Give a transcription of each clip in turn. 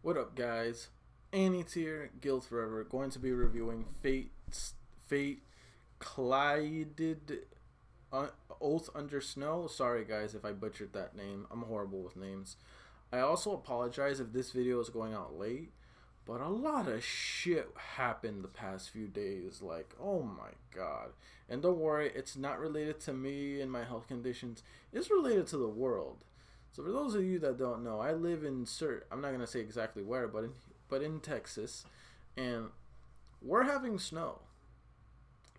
What up, guys? Annie Tier, Guild Forever, going to be reviewing Fate Kaleid Oath Under Snow. Sorry, guys, if I butchered that name. I'm horrible with names. I also apologize if this video is going out late, but a lot of shit happened the past few days. Like, oh my god. And don't worry, it's not related to me and my health conditions. It's related to the world. So for those of you that don't know, I live in I'm not gonna say exactly where, but in Texas, and we're having snow.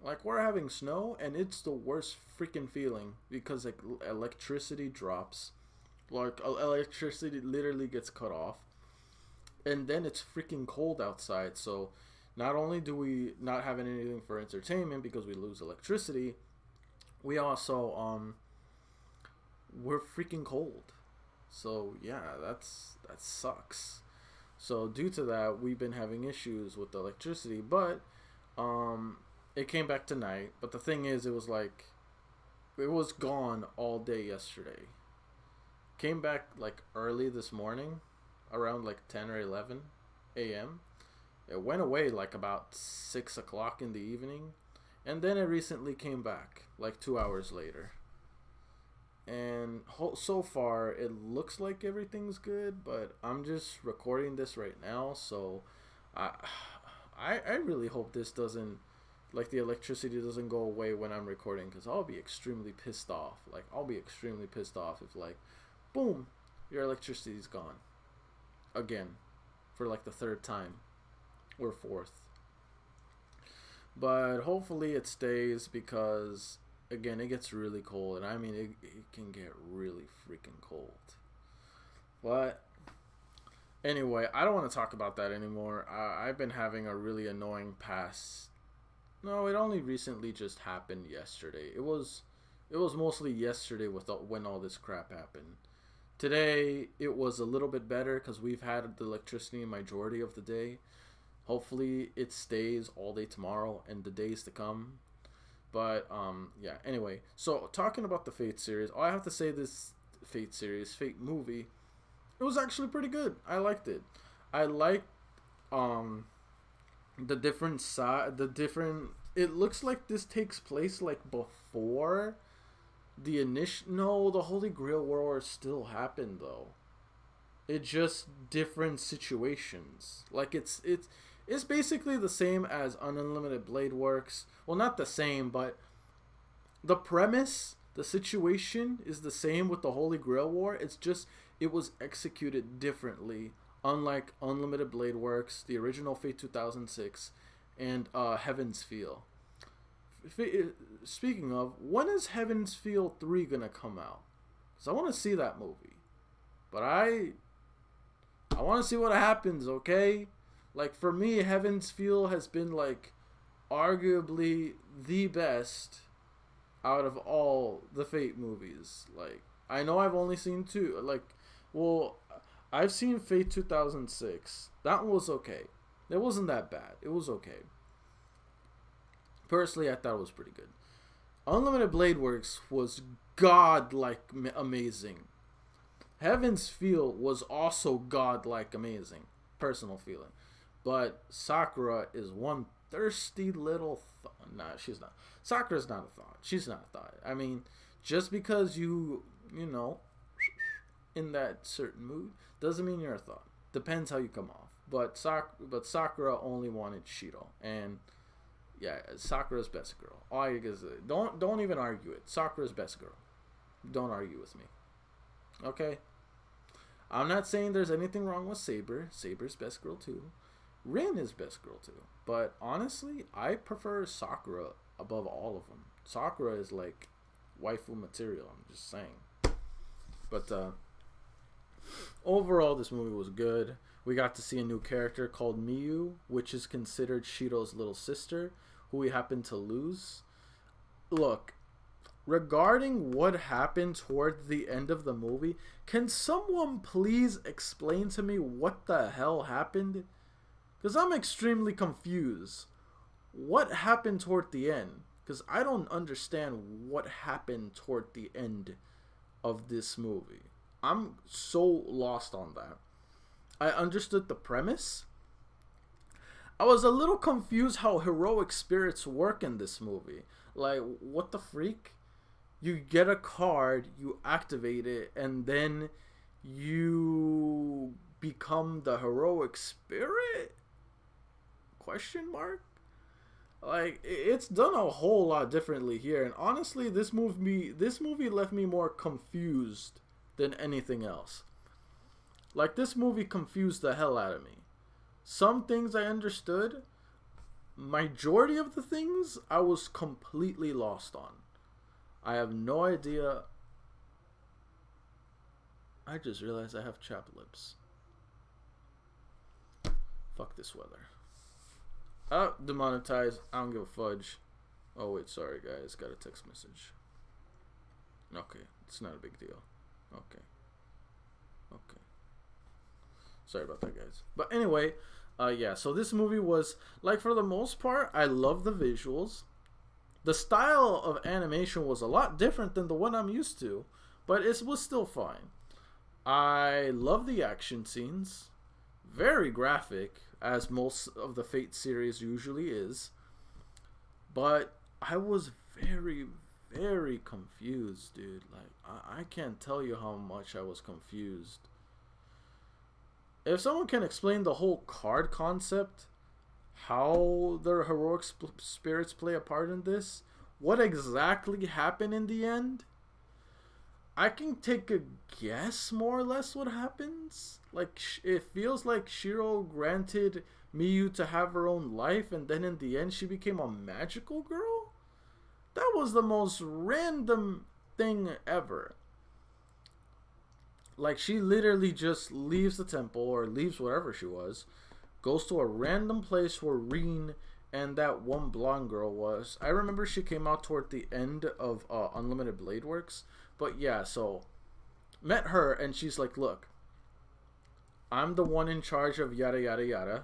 Like, we're having snow, and it's the worst freaking feeling because like electricity drops, like electricity literally gets cut off, and then it's freaking cold outside. So not only do we not have anything for entertainment because we lose electricity, we also we're freaking cold. So yeah, that sucks. So due to that, we've been having issues with the electricity, but it came back tonight. But the thing is, it was gone all day yesterday. Came back like early this morning, around like 10 or 11 a.m. It went away like about 6 o'clock in the evening, and then it recently came back like 2 hours later. And so far it looks like everything's good, but I'm just recording this right now, so I really hope this doesn't, like, the electricity doesn't go away when I'm recording, because I'll be extremely pissed off. Like, I'll be extremely pissed off if, like, boom, your electricity's gone again for like the third time or fourth. But hopefully it stays, because again, it gets really cold, and I mean, it can get really freaking cold. But anyway, I don't want to talk about that anymore. I've been having a really annoying past. No, it only recently just happened yesterday. It was mostly yesterday when all this crap happened. Today it was a little bit better because we've had the electricity majority of the day. Hopefully it stays all day tomorrow and the days to come. But yeah, anyway, so talking about the Fate series, all I have to say, this Fate movie, it was actually pretty good. I liked it. I liked the different it looks like this takes place like before the initial. No, the Holy Grail War still happened though. It just different situations. Like, it's basically the same as Unlimited Blade Works. Well, not the same, but the premise, the situation is the same with the Holy Grail War. It's just it was executed differently, unlike Unlimited Blade Works, the original Fate 2006, and Heaven's Feel. Speaking of, when is Heaven's Feel 3 gonna come out? Because I want to see that movie. But I want to see what happens, okay? Like, for me, Heaven's Feel has been, like, arguably the best out of all the Fate movies. Like, I know I've only seen two. Like, well, I've seen Fate 2006. That was okay. It wasn't that bad. It was okay. Personally, I thought it was pretty good. Unlimited Blade Works was god-like amazing. Heaven's Feel was also god-like amazing. Personal feeling. But Sakura is one thirsty little nah, she's not. Sakura's not a thought. She's not a thought. I mean, just because you know, in that certain mood, doesn't mean you're a thought. Depends how you come off. But Sakura only wanted Shiro, and yeah, Sakura's best girl. All I guess, don't even argue it. Sakura's best girl. Don't argue with me. Okay? I'm not saying there's anything wrong with Saber. Saber's best girl too. Rin is best girl too. But honestly, I prefer Sakura above all of them. Sakura is like waifu material. I'm just saying. But overall, this movie was good. We got to see a new character called Miyu, which is considered Shiro's little sister, who we happen to lose. Look, regarding what happened toward the end of the movie, can someone please explain to me what the hell happened? Because I'm extremely confused. What happened toward the end? Because I don't understand what happened toward the end of this movie. I'm so lost on that. I understood the premise. I was a little confused how heroic spirits work in this movie. Like, what the freak? You get a card, you activate it, and then you become the heroic spirit? Question mark? Like, it's done a whole lot differently here, and honestly, this movie left me more confused than anything else. Like, this movie confused the hell out of me. Some things I understood. Majority of the things I was completely lost on. I have no idea. I just realized I have chapped lips. Fuck this weather. Oh, demonetized. I don't give a fudge. Oh wait, sorry guys. Got a text message. Okay, it's not a big deal. Okay. Okay. Sorry about that, guys. But anyway, yeah. So this movie was, like, for the most part, I love the visuals. The style of animation was a lot different than the one I'm used to, but it was still fine. I love the action scenes. Very graphic, as most of the Fate series usually is. But I was very, very confused, dude. Like, I can't tell you how much I was confused. If someone can explain the whole card concept, how the heroic spirits play a part in this, what exactly happened in the end, I can take a guess more or less what happens. Like, it feels like Shiro granted Miyu to have her own life, and then in the end she became a magical girl? That was the most random thing ever. Like, she literally just leaves the temple, or leaves wherever she was, goes to a random place where Reen and that one blonde girl was. I remember she came out toward the end of Unlimited Blade Works. But yeah, so met her, and she's like, look, I'm the one in charge of yada yada yada.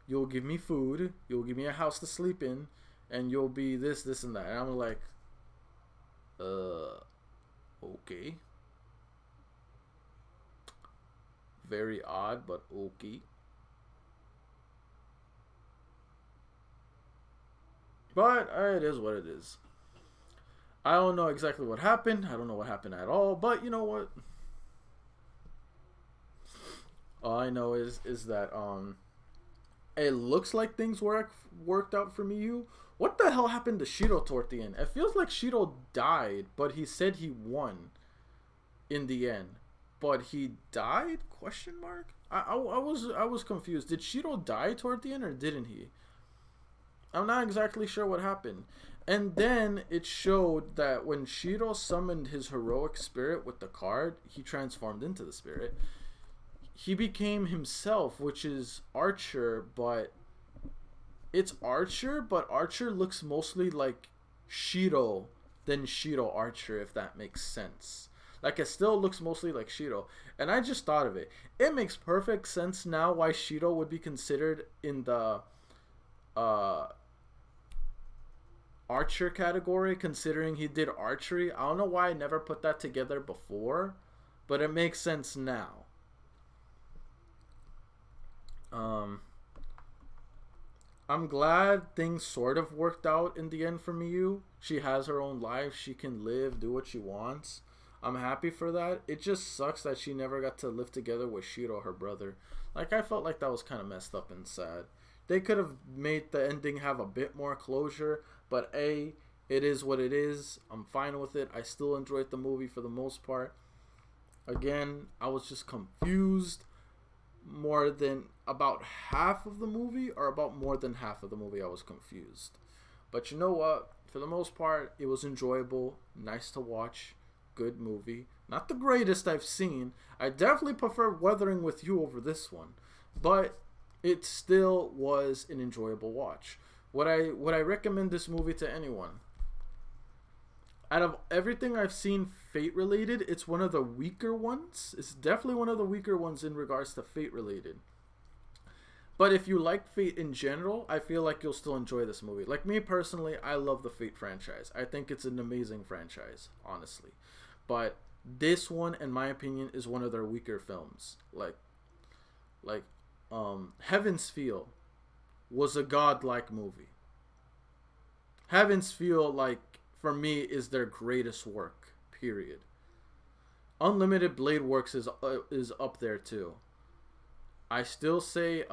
You'll give me food, you'll give me a house to sleep in, and you'll be this, this, and that. And I'm like, okay. Very odd, but okay. But it is what it is. I don't know exactly what happened. I don't know what happened at all. But you know what? All I know is that it looks like things worked out for Miyu. What the hell happened to Shiro toward the end? It feels like Shiro died, but he said he won in the end. But he died? Question mark. I was confused. Did Shiro die toward the end, or didn't he? I'm not exactly sure what happened. And then it showed that when Shiro summoned his heroic spirit with the card, he transformed into the spirit. He became himself, which is Archer, but it's Archer, but Archer looks mostly like Shiro than Shiro Archer, if that makes sense. Like, it still looks mostly like Shiro. And I just thought of it. It makes perfect sense now why Shiro would be considered in the Archer category, considering he did archery. I don't know why I never put that together before, but it makes sense now. I'm glad things sort of worked out in the end for Miyu. She has her own life. She can live, do what she wants. I'm happy for that. It just sucks that she never got to live together with Shiro, her brother. Like, I felt like that was kind of messed up and sad. They could have made the ending have a bit more closure, but it is what it is. I'm fine with it. I still enjoyed the movie for the most part. Again, I was just confused more than about half of the movie, or about more than half of the movie I was confused. But you know what? For the most part, it was enjoyable, nice to watch, good movie. Not the greatest I've seen. I definitely prefer Weathering with You over this one, but it still was an enjoyable watch. Would I recommend this movie to anyone? Out of everything I've seen Fate related, it's one of the weaker ones. It's definitely one of the weaker ones in regards to Fate related. But if you like Fate in general, I feel like you'll still enjoy this movie. Like me personally, I love the Fate franchise. I think it's an amazing franchise, honestly. But this one, in my opinion, is one of their weaker films. Like, Like, Heaven's Feel was a godlike movie. Heaven's Feel, like, for me, is their greatest work. Period. Unlimited Blade Works is up there too. I still say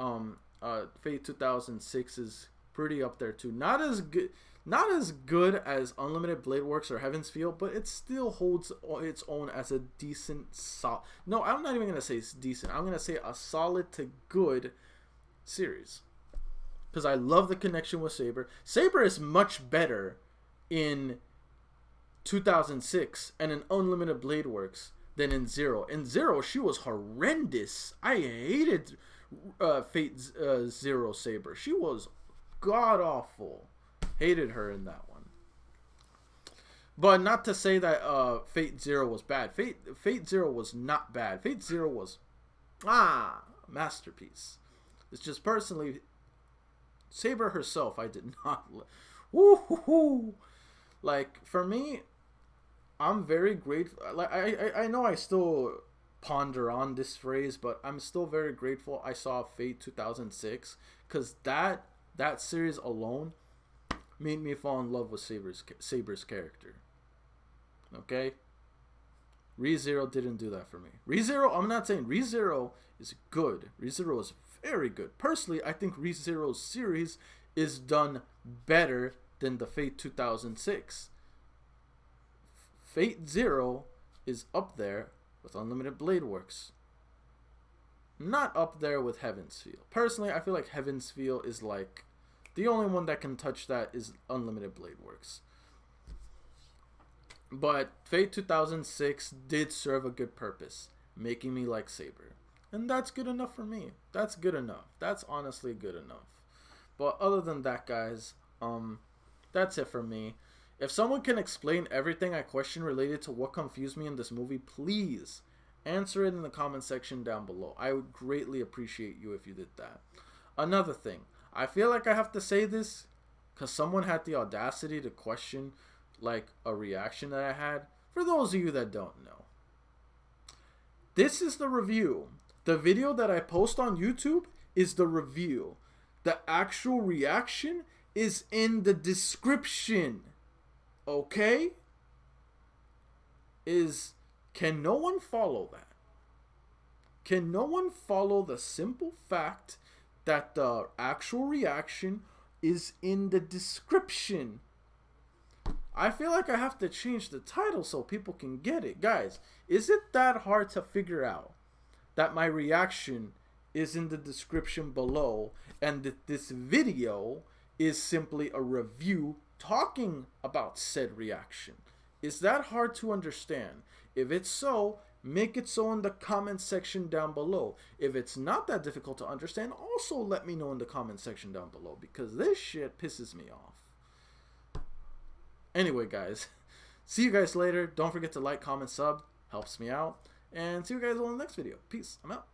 Fate 2006 is pretty up there too. Not as good as Unlimited Blade Works or Heaven's Feel, but it still holds its own as a decent No, I'm not even gonna say it's decent. I'm gonna say a solid to good series. Because I love the connection with Saber. Saber is much better in 2006 and in Unlimited Blade Works than in Zero. In Zero, she was horrendous. I hated Fate Zero Saber. She was god awful. Hated her in that one. But not to say that Fate Zero was bad. Fate Zero was not bad. Fate Zero was masterpiece. It's just personally, Saber herself, I did not. Woo-hoo-hoo. Like, for me, I'm very grateful. Like, I know I still ponder on this phrase, but I'm still very grateful I saw Fate 2006, because that series alone made me fall in love with Saber's character. Okay? ReZero didn't do that for me. ReZero, I'm not saying ReZero is good. ReZero is very good. Personally, I think ReZero's series is done better than the Fate 2006. Fate Zero is up there with Unlimited Blade Works. Not up there with Heaven's Feel. Personally, I feel like Heaven's Feel is like the only one that can touch that is Unlimited Blade Works. But Fate 2006 did serve a good purpose, making me like Saber. And that's good enough for me. That's good enough. That's honestly good enough. But other than that, guys, that's it for me. If someone can explain everything I question related to what confused me in this movie, please answer it in the comment section down below. I would greatly appreciate you if you did that. Another thing, I feel like I have to say this because someone had the audacity to question like a reaction that I had. For those of you that don't know, this is the review. The video that I post on YouTube is the review. The actual reaction is in the description. Okay? Can no one follow that? Can no one follow the simple fact that the actual reaction is in the description? I feel like I have to change the title so people can get it. Guys, is it that hard to figure out that my reaction is in the description below and that this video is simply a review talking about said reaction? Is that hard to understand? If it's so, make it so in the comment section down below. If it's not that difficult to understand, also let me know in the comment section down below, because this shit pisses me off. Anyway, guys, see you guys later. Don't forget to like, comment, sub. Helps me out. And see you guys on the next video. Peace. I'm out.